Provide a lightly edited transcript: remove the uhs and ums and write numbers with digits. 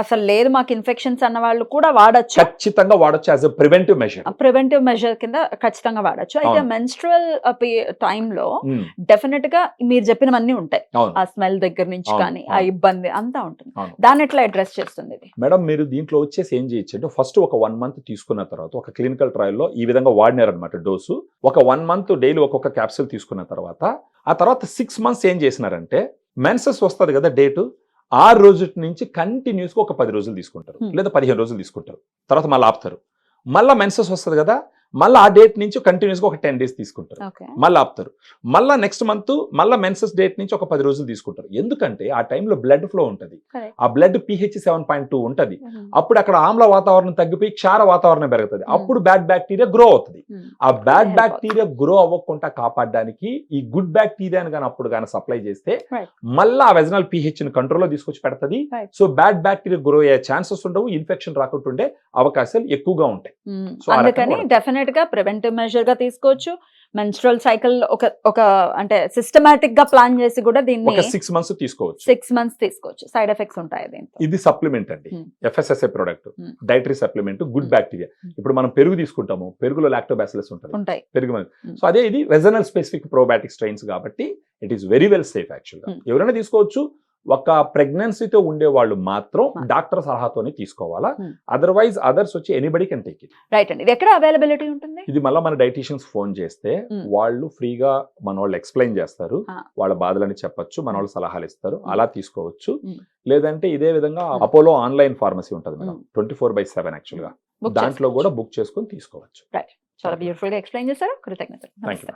అసలు లేదు మాకు ఇన్ఫెక్షన్స్ అన్న వాళ్ళు కూడా వాడొచ్చు. ఖచ్చితంగా వాడొచ్చు as a preventive measure. Preventive measure కింద ఖచ్చితంగా వాడొచ్చు. అయితే అవును. మెన్స్ట్రువల్ టైంలో డెఫినెట్ గా మీరు చెప్పినవన్నీ ఉంటాయి. అవును. ఆ స్మెల్ దగ్గర నుంచి అవును, కానీ ఆ అవును. ఇబ్బంది అంతా ఉంటుంది. అవును. దాన్ని ఎట్లా అడ్రస్ చేస్తుంది ఇది? మేడం మీరు దీంట్లో వచ్చేసి ఏం చేయొచ్చు అంటే ఫస్ట్ ఒక 1 మంత్ తీసుకున్న తర్వాత ఒక క్లినికల్ ట్రయల్లో ఈ విధంగా వాడినారనమాట డోసు. ఒక 1 మంత్ డైలీ ఒక్కొక్క క్యాప్సూల్ తీసుకున్న తర్వాత ఆ తర్వాత 6 మంత్స్ ఏం చేసినారంటే మెన్సెస్ వస్తుంది కదా డేటు, 6 రోజుల నుంచి కంటిన్యూస్గా ఒక 10 రోజులు తీసుకుంటారు లేదా 15 రోజులు తీసుకుంటారు. తర్వాత మళ్ళీ ఆపుతారు. మళ్ళీ మెన్సెస్ వస్తుంది కదా, మళ్ళీ ఆ డేట్ నుంచి కంటిన్యూస్గా ఒక 10 డేస్ తీసుకుంటారు. మళ్ళీ ఆపుతారు. మళ్ళీ నెక్స్ట్ మంత్ మళ్ళీ మెన్సెస్ డేట్ నుంచి ఒక 10 రోజులు తీసుకుంటారు. ఎందుకంటే ఆ టైంలో బ్లడ్ ఫ్లో ఉంటుంది. ఆ బ్లడ్ pH 7.2 ఉంటుంది. అప్పుడు అక్కడ ఆమ్ల వాతావరణం తగ్గిపోయి క్షార వాతావరణం పెరుగుతుంది. అప్పుడు బ్యాడ్ బ్యాక్టీరియా గ్రో అవుతుంది. ఆ బ్యాడ్ బ్యాక్టీరియా గ్రో అవ్వకుండా కాపాడడానికి ఈ గుడ్ బ్యాక్టీరియాని కానీ అప్పుడు కానీ సప్లై చేస్తే మళ్ళీ ఆ వెజనల్ pH ని కంట్రోల్లో తీసుకొచ్చి పెడుతుంది. సో బ్యాడ్ బ్యాక్టీరియా గ్రో అయ్యే ఛాన్సెస్ ఉండవు, ఇన్ఫెక్షన్ రాకుండా ఉండే అవకాశాలు ఎక్కువగా ఉంటాయి. సో అందుకని డెఫినెట్ గా ప్రివెంటివ్ మెజర్ గా తీసుకోవచ్చు. మెన్స్ట్రువల్ సైకిల్ ఒక అంటే సిస్టమాటిక్ గా ప్లాన్ చేసి కూడా దీన్ని ఒక 6 మంత్స్ తీసుకోవచ్చు. 6 మంత్స్ తీసుకోవచ్చు. సైడ్ ఎఫెక్ట్స్ ఉంటాయి దీంతో. ఇది సప్లిమెంట్ అండి, FSSA product, dietary supplement, good bacteria. ఇప్పుడు మనం పెరుగు తీసుకుంటాము, పెరుగులో లాక్టోబాసిల్లస్ ఉంటుంది పెరుగు. సో అదే ఇది వెజనల్ స్పెసిఫిక్ ప్రోబయాటిక్ స్ట్రెయిన్స్ కాబట్టి it is very well safe యాక్చువల్గా. ఎవరైనా తీసుకోవచ్చు. ఒక ప్రెగ్నెన్సీతో ఉండే వాళ్ళు మాత్రం డాక్టర్ సలహాతోనే తీసుకోవాలా, అదర్వైజ్ అదర్స్ వచ్చి anybody can take it. Right అండి. ఇది ఎక్కడ అవైలబిలిటీ ఉంటుంది? ఇది మళ్ళీ మన డైటీషియన్స్ ఫోన్ చేస్తే వాళ్ళు ఫ్రీగా మన వాళ్ళు ఎక్స్ప్లెయిన్ చేస్తారు, వాళ్ళ బాధలని చెప్పొచ్చు, మన వాళ్ళు సలహాలు ఇస్తారు, అలా తీసుకోవచ్చు. లేదంటే ఇదే విధంగా అపోలో ఆన్లైన్ ఫార్మసీ ఉంటుంది మేడం, 24/7 యాక్చువల్గా, దాంట్లో కూడా బుక్ చేసుకొని తీసుకోవచ్చు. చాలా బ్యూటిఫుల్ గా ఎక్స్ప్లెయిన్ చేశారు. కృతజ్ఞతలు. Thank you.